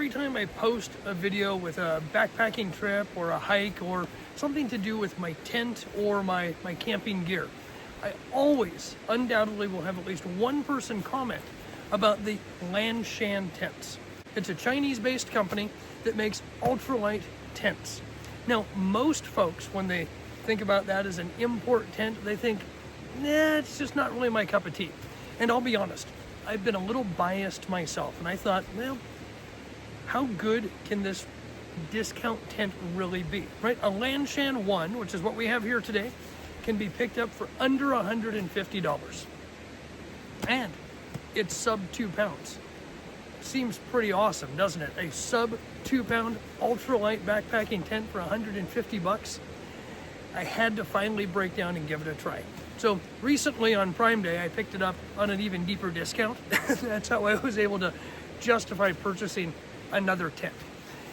every time I post a video with a backpacking trip or a hike or something to do with my tent or my camping gear, I always undoubtedly will have at least one person comment about the LANSHAN tents. It's a Chinese-based company that makes ultralight tents. Now, most folks, when they think about that as an import tent, they think, nah, it's just not really my cup of tea. And I'll be honest, I've been a little biased myself, and I thought, well, how good can this discount tent really be, right? A LANSHAN 1, which is what we have here today, can be picked up for under $150. And it's sub 2 pounds. Seems pretty awesome, doesn't it? A sub 2 pound ultralight backpacking tent for 150 bucks. I had to finally break down and give it a try. So recently on Prime Day, I picked it up on an even deeper discount. That's how I was able to justify purchasing another tent.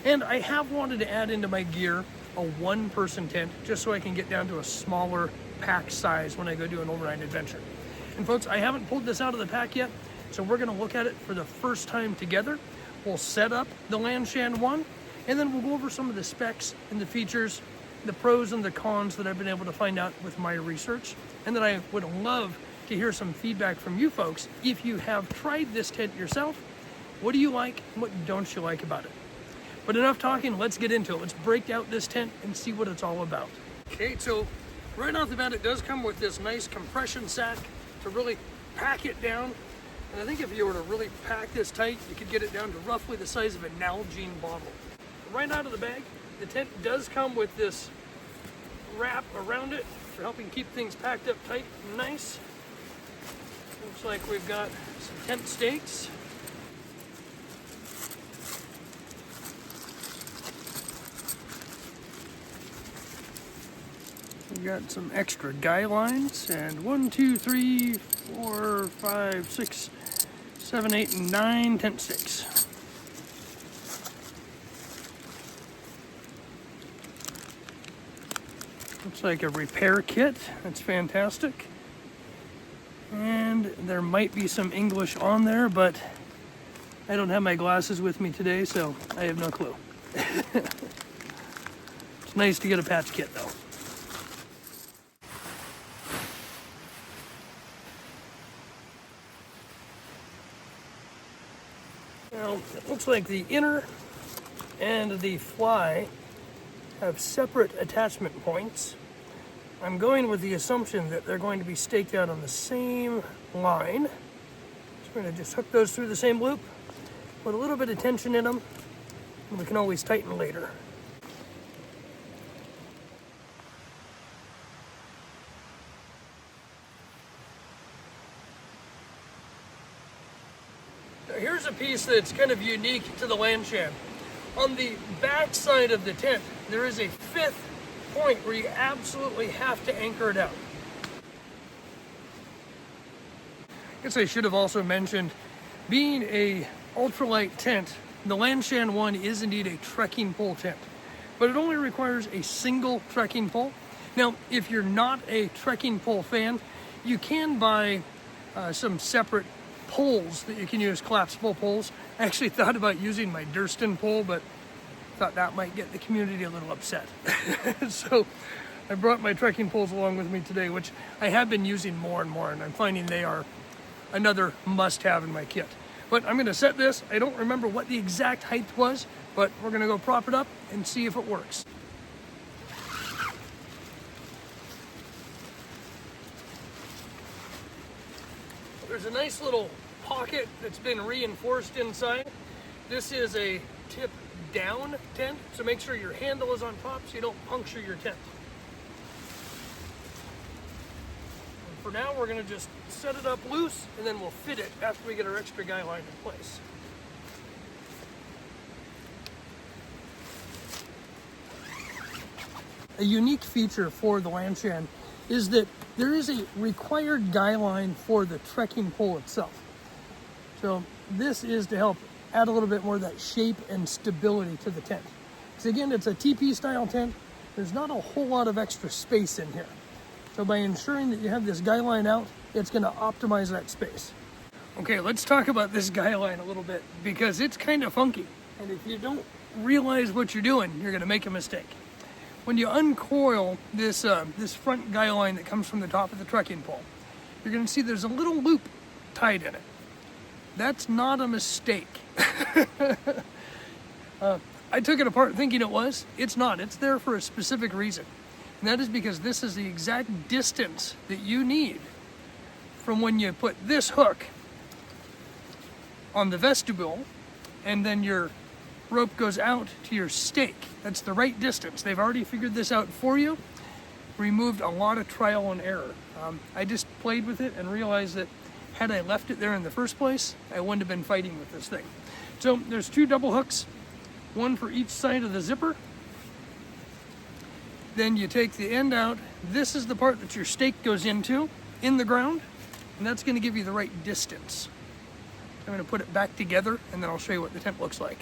And I have wanted to add into my gear a one-person tent just so I can get down to a smaller pack size when I go do an overnight adventure. And folks, I haven't pulled this out of the pack yet, so we're gonna look at it for the first time together. We'll set up the LANSHAN 1, and then we'll go over some of the specs and the features, the pros and the cons that I've been able to find out with my research. And then I would love to hear some feedback from you folks. If you have tried this tent yourself, what do you like and what don't you like about it? But enough talking, let's get into it. Let's break out this tent and see what it's all about. Okay, so right off the bat, it does come with this nice compression sack to really pack it down. And I think if you were to really pack this tight, you could get it down to roughly the size of a Nalgene bottle. Right out of the bag, the tent does come with this wrap around it for helping keep things packed up tight and nice. Looks like we've got some tent stakes. We've got some extra guy lines, and 1, 2, 3, 4, 5, 6, 7, 8, and 9 tent stakes. Looks like a repair kit. That's fantastic. And there might be some English on there, but I don't have my glasses with me today, so I have no clue. It's nice to get a patch kit, though. Now, it looks like the inner and the fly have separate attachment points. I'm going with the assumption that they're going to be staked out on the same line. So we're going to just hook those through the same loop, put a little bit of tension in them, and we can always tighten later. Now here's a piece that's kind of unique to the LANSHAN. On the back side of the tent, there is a fifth point where you absolutely have to anchor it out. I guess I should have also mentioned, being a ultralight tent, the LANSHAN 1 is indeed a trekking pole tent, but it only requires a single trekking pole. Now, if you're not a trekking pole fan, you can buy some separate poles that you can use, collapsible poles. I actually thought about using my Durston pole, but thought that might get the community a little upset. So I brought my trekking poles along with me today, which I have been using more and more, and I'm finding they are another must-have in my kit. But I'm gonna set this. I don't remember what the exact height was, but we're gonna go prop it up and see if it works. There's a nice little pocket that's been reinforced inside. This is a tip down tent, so make sure your handle is on top so you don't puncture your tent. And for now, we're gonna just set it up loose and then we'll fit it after we get our extra guy line in place. A unique feature for the LANSHAN is that there is a required guy line for the trekking pole itself. So this is to help add a little bit more of that shape and stability to the tent. Because again, it's a TP style tent. There's not a whole lot of extra space in here. So by ensuring that you have this guy line out, it's gonna optimize that space. Okay, let's talk about this guy line a little bit because it's kind of funky. And if you don't realize what you're doing, you're gonna make a mistake. When you uncoil this, this front guy line that comes from the top of the trekking pole, you're gonna see there's a little loop tied in it. That's not a mistake. I took it apart thinking it was. It's not. It's there for a specific reason. And that is because this is the exact distance that you need from when you put this hook on the vestibule and then your rope goes out to your stake. That's the right distance. They've already figured this out for you. Removed a lot of trial and error. I just played with it and realized that had I left it there in the first place, I wouldn't have been fighting with this thing. So there's 2 double hooks, one for each side of the zipper. Then you take the end out. This is the part that your stake goes into, in the ground, and that's gonna give you the right distance. I'm gonna put it back together and then I'll show you what the tent looks like.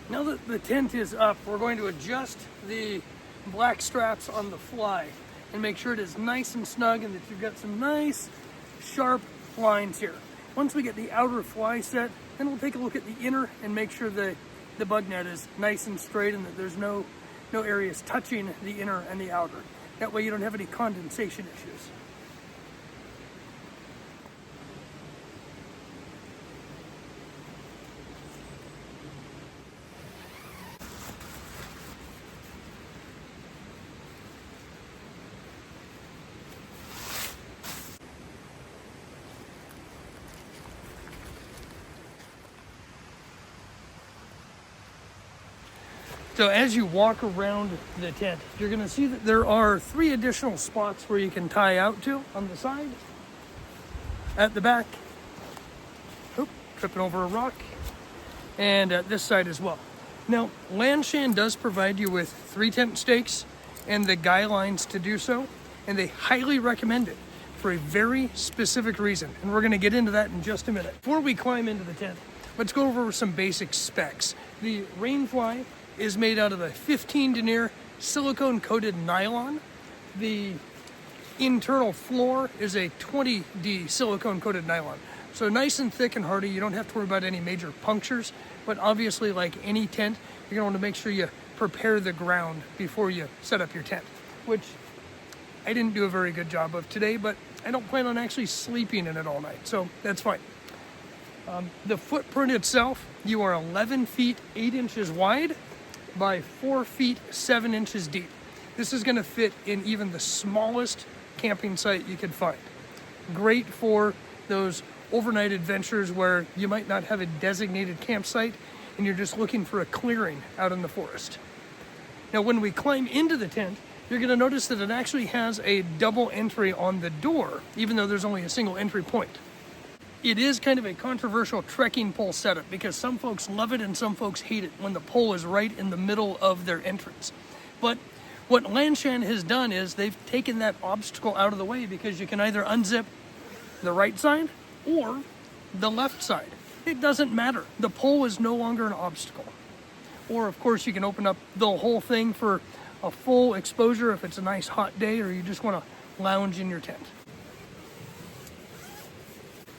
Now that the tent is up, we're going to adjust the black straps on the fly and make sure it is nice and snug and that you've got some nice sharp lines here. Once we get the outer fly set, then we'll take a look at the inner and make sure the bug net is nice and straight and that there's no areas touching the inner and the outer. That way you don't have any condensation issues. So as you walk around the tent, you're gonna see that there are 3 additional spots where you can tie out to on the side, at the back, tripping over a rock, and at this side as well. Now, Lanshan does provide you with 3 tent stakes and the guy lines to do so, and they highly recommend it for a very specific reason. And we're gonna get into that in just a minute. Before we climb into the tent, let's go over some basic specs. The rainfly is made out of a 15 denier silicone coated nylon. The internal floor is a 20D silicone coated nylon. So nice and thick and hardy. You don't have to worry about any major punctures, but obviously like any tent, you're gonna want to make sure you prepare the ground before you set up your tent, which I didn't do a very good job of today, but I don't plan on actually sleeping in it all night, so that's fine. The footprint itself, you are 11 feet 8 inches wide by 4 feet 7 inches deep. This is gonna fit in even the smallest camping site you could find. Great for those overnight adventures where you might not have a designated campsite and you're just looking for a clearing out in the forest. Now, when we climb into the tent, you're gonna notice that it actually has a double entry on the door, even though there's only a single entry point. It is kind of a controversial trekking pole setup because some folks love it and some folks hate it when the pole is right in the middle of their entrance. But what Lanshan has done is they've taken that obstacle out of the way because you can either unzip the right side or the left side. It doesn't matter. The pole is no longer an obstacle. Or of course you can open up the whole thing for a full exposure if it's a nice hot day or you just want to lounge in your tent.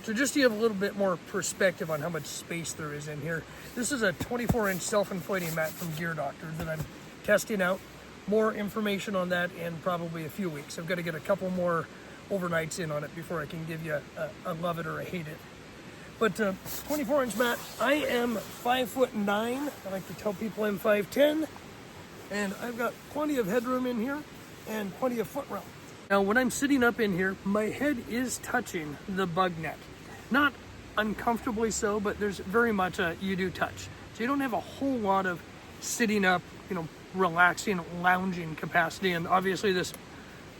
So just to give a little bit more perspective on how much space there is in here, this is a 24-inch self-inflating mat from Gear Doctor that I'm testing out. More information on that in probably a few weeks. I've got to get a couple more overnights in on it before I can give you a love it or a hate it. But 24-inch mat, I am 5'9". I like to tell people I'm 5'10", and I've got plenty of headroom in here and plenty of foot room. Now, when I'm sitting up in here, my head is touching the bug net. Not uncomfortably so, but there's very much a you do touch. So you don't have a whole lot of sitting up, relaxing, lounging capacity. And obviously this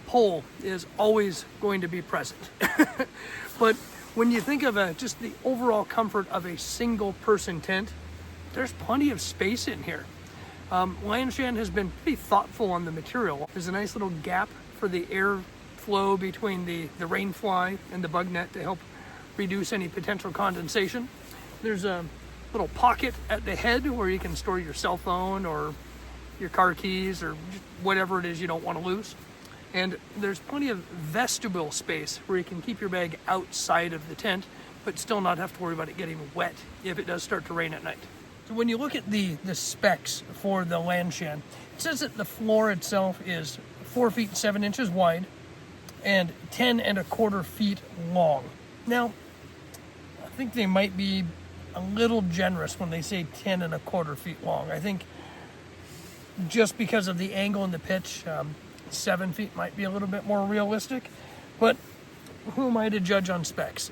pole is always going to be present. But when you think of just the overall comfort of a single person tent, there's plenty of space in here. Lanshan has been pretty thoughtful on the material. There's a nice little gap for the air flow between the rain fly and the bug net to help reduce any potential condensation. There's a little pocket at the head where you can store your cell phone or your car keys or whatever it is you don't want to lose. And there's plenty of vestibule space where you can keep your bag outside of the tent, but still not have to worry about it getting wet if it does start to rain at night. So when you look at the specs for the LANSHAN, it says that the floor itself is 4 feet 7 inches wide and 10.25 feet long. Now, I think they might be a little generous when they say 10.25 feet long. I think just because of the angle and the pitch, 7 feet might be a little bit more realistic, but who am I to judge on specs?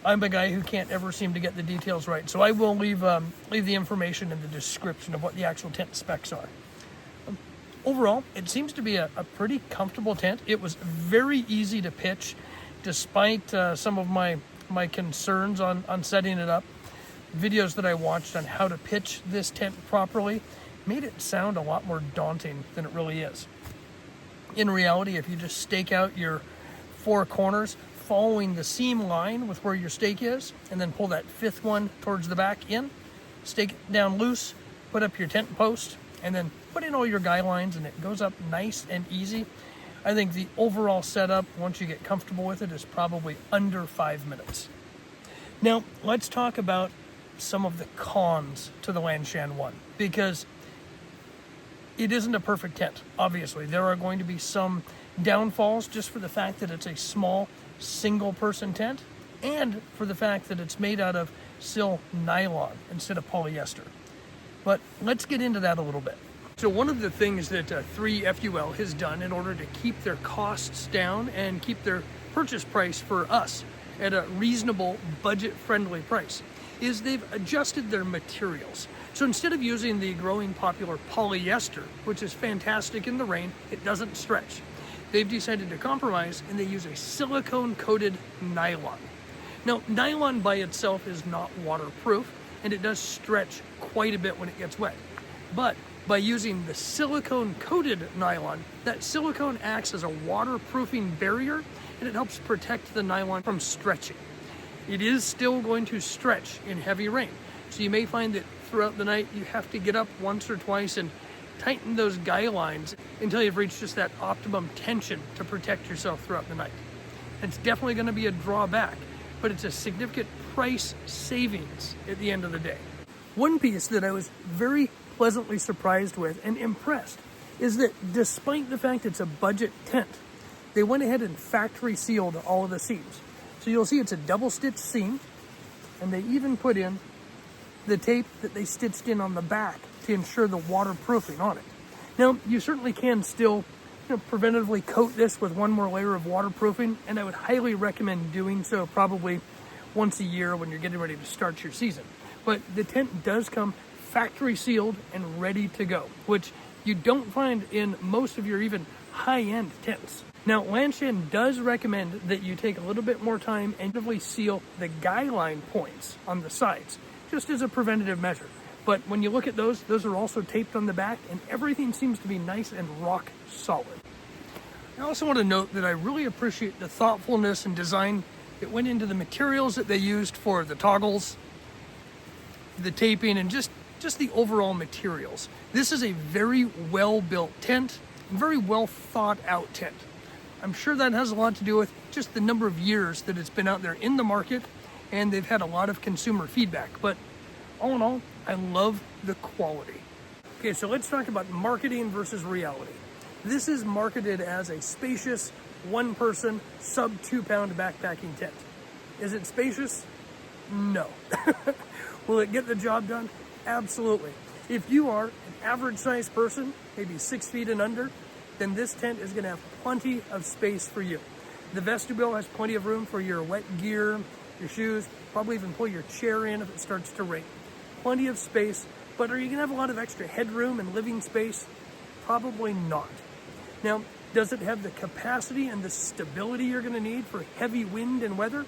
I'm a guy who can't ever seem to get the details right, so I will leave the information in the description of what the actual tent specs are. Overall, it seems to be a pretty comfortable tent. It was very easy to pitch, despite some of my concerns on setting it up. Videos that I watched on how to pitch this tent properly made it sound a lot more daunting than it really is. In reality, if you just stake out your 4 corners, following the seam line with where your stake is, and then pull that 5th one towards the back in, stake it down loose, put up your tent post, and then put in all your guy lines, and it goes up nice and easy. I think the overall setup, once you get comfortable with it, is probably under 5 minutes. Now, let's talk about some of the cons to the LANSHAN 1, because it isn't a perfect tent. Obviously, there are going to be some downfalls just for the fact that it's a small single person tent, and for the fact that it's made out of sil nylon instead of polyester. But let's get into that a little bit. So one of the things that 3FUL has done in order to keep their costs down and keep their purchase price for us at a reasonable, budget-friendly price is they've adjusted their materials. So instead of using the growing popular polyester, which is fantastic in the rain, it doesn't stretch. They've decided to compromise, and they use a silicone-coated nylon. Now, nylon by itself is not waterproof, and it does stretch quite a bit when it gets wet. But by using the silicone-coated nylon, that silicone acts as a waterproofing barrier, and it helps protect the nylon from stretching. It is still going to stretch in heavy rain, so you may find that throughout the night you have to get up once or twice and tighten those guy lines until you've reached just that optimum tension to protect yourself throughout the night. It's definitely going to be a drawback, but it's a significant price savings at the end of the day. One piece that I was very pleasantly surprised with and impressed is that despite the fact it's a budget tent, they went ahead and factory sealed all of the seams. So you'll see it's a double stitch seam, and they even put in the tape that they stitched in on the back to ensure the waterproofing on it. Now, you certainly can still preventatively coat this with one more layer of waterproofing, and I would highly recommend doing so probably once a year when you're getting ready to start your season. But the tent does come factory sealed and ready to go, which you don't find in most of your even high-end tents. Now, LANSHAN does recommend that you take a little bit more time and actively seal the guy line points on the sides, just as a preventative measure. But when you look at those are also taped on the back, and everything seems to be nice and rock solid. I also want to note that I really appreciate the thoughtfulness and design that went into the materials that they used for the toggles, the taping, and just the overall materials. This is a very well-built tent, very well thought out tent. I'm sure that has a lot to do with just the number of years that it's been out there in the market, and they've had a lot of consumer feedback. But all in all, I love the quality. Okay, so let's talk about marketing versus reality. This is marketed as a spacious, one-person, sub-2-pound backpacking tent. Is it spacious? No. Will it get the job done? Absolutely. If you are an average-sized person, maybe 6 feet and under, then this tent is going to have plenty of space for you. The vestibule has plenty of room for your wet gear, your shoes, probably even pull your chair in if it starts to rain. Plenty of space, but are you going to have a lot of extra headroom and living space? Probably not. Now, does it have the capacity and the stability you're going to need for heavy wind and weather?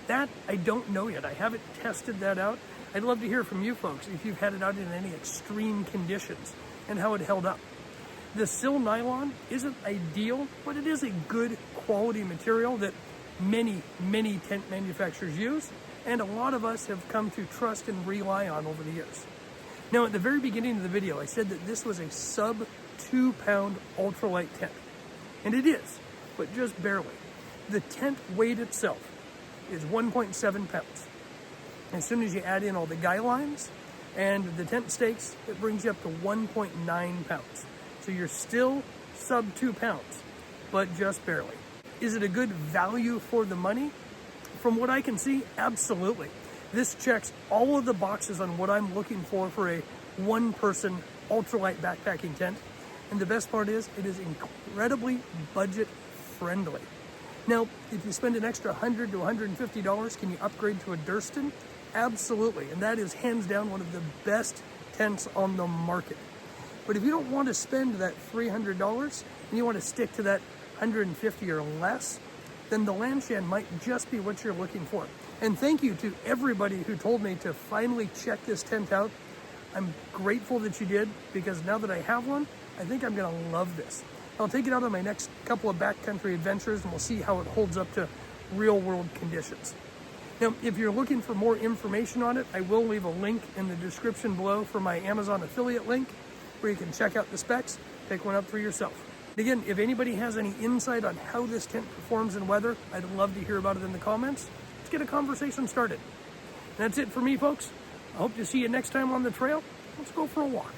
That I don't know yet. I haven't tested that out. I'd love to hear from you folks if you've had it out in any extreme conditions and how it held up. The sil nylon isn't ideal, but it is a good quality material that many tent manufacturers use, and a lot of us have come to trust and rely on over the years. Now, at the very beginning of the video, I said that this was a sub 2-pound ultralight tent, and it is, but just barely. The tent weight itself is 1.7 pounds. As soon as you add in all the guy lines and the tent stakes, it brings you up to 1.9 pounds. So you're still sub 2 pounds, but just barely. Is it a good value for the money? From what I can see, absolutely. This checks all of the boxes on what I'm looking for a one-person ultralight backpacking tent. And the best part is, it is incredibly budget friendly. Now, if you spend an extra $100 to $150, can you upgrade to a Durston? Absolutely, and that is hands down one of the best tents on the market. But if you don't want to spend that $300 and you want to stick to that $150 or less, then the LANSHAN might just be what you're looking for. And thank you to everybody who told me to finally check this tent out. I'm grateful that you did, because now that I have one, I think I'm gonna love this. I'll take it out on my next couple of backcountry adventures and we'll see how it holds up to real world conditions. Now, if you're looking for more information on it, I will leave a link in the description below for my Amazon affiliate link where you can check out the specs, pick one up for yourself. Again, if anybody has any insight on how this tent performs in weather, I'd love to hear about it in the comments. Let's get a conversation started. That's it for me, folks. I hope to see you next time on the trail. Let's go for a walk.